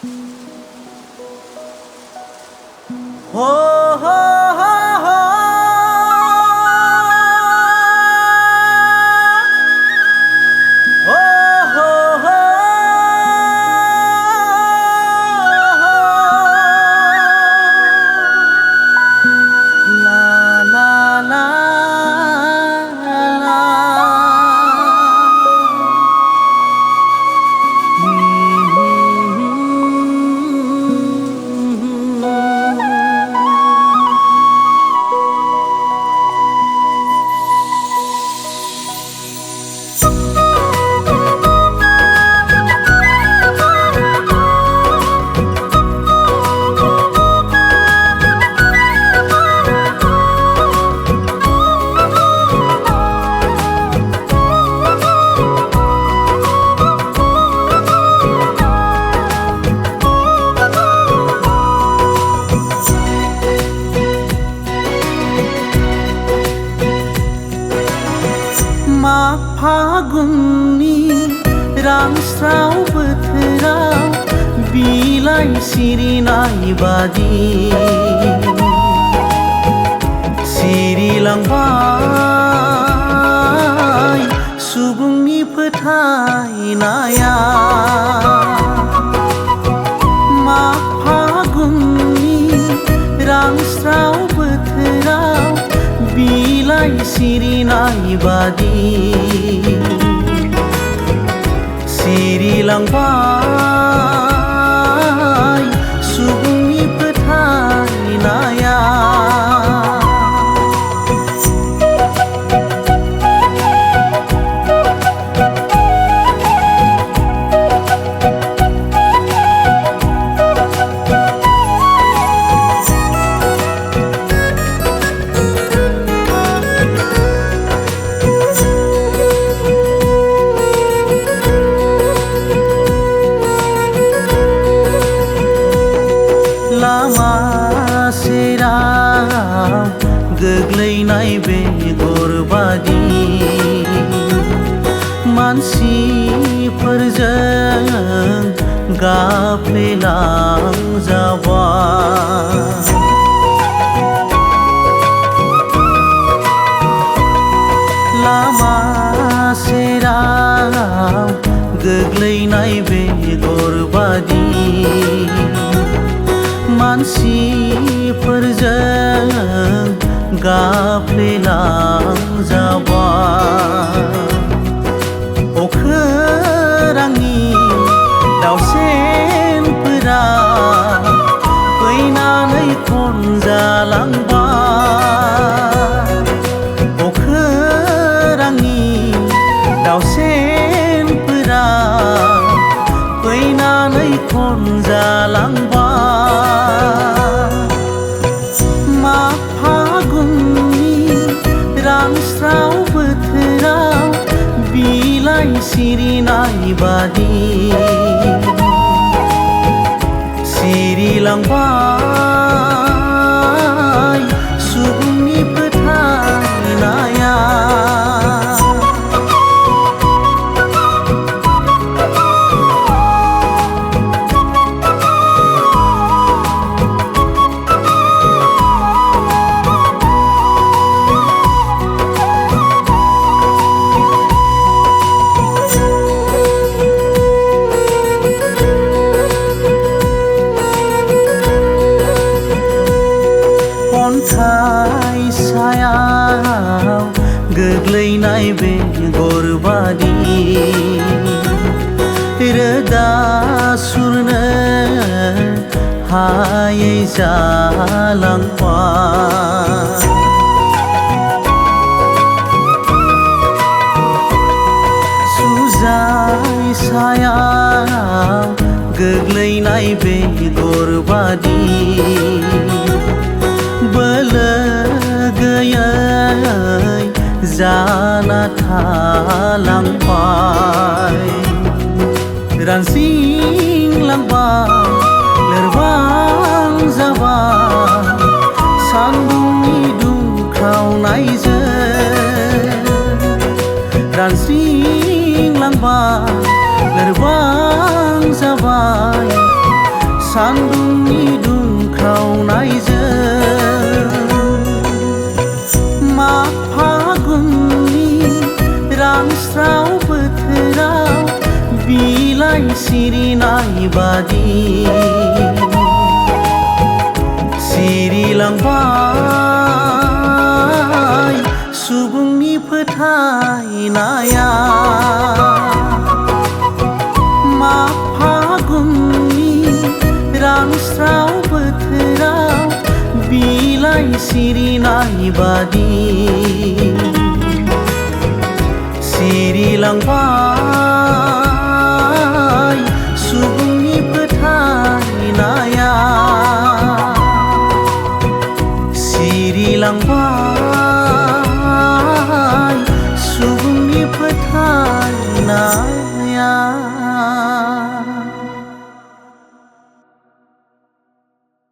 हो हो हो हो हो हो हो ला ला ला ला माग फागुननि रानस्राव बोथोराव बिलाइ सिरिनाय बादि सिरिलांबाय सुबुंनि फोथायनाया। माग फागुननि रानस्राव बोथोराव बिलाइ सिरिनाय बादि सिरिलांबाय सुबुंनि फोथायनाया। लामा सेराव गोग्लैनाय बेगर बादि मानसिफोरजों गाफ्लेलांजाबाय। लामा सेराव गोग्लैनाय बेगर बादि मानसिफोरजों गाफ्लेलांजाबाय। अखोरांनि दाउसेनफोरा फैनानै खनजालांबाय। अखोरांनि दाउसेनफोरा फैनानै खनजालांबाय। माग फागुननि रानस्राव बोथोराव बिलाइ सिरिनाय बादि सिरिलांबाय सुबुंनि फोथायनाया। अन्थाइ सायाव गोग्लैनाय बेगर बादि रोदा सुरनो हायै जालांबाय। सुजाय सायाव गोग्लैनाय बेगर बादि बोलो गैयै जाना थालांबाय। रानज्रिंलांबाय लोरबां जाबाय सान्दुंनि दुंख्रावनायजों। रानज्रिंलांबाय लोरबां जाबाय सान्दुंनि दुंख्रावनायजों माग फागुननि रानस्राव बोथोराव बिलाइ सिरिनाय बादि सिरिलांबाय सुबुंनि फोथायनाया। माग फागुननि रानस्राव बोथोराव बिलाइ सिरिनाय बादि सिरिलांबाय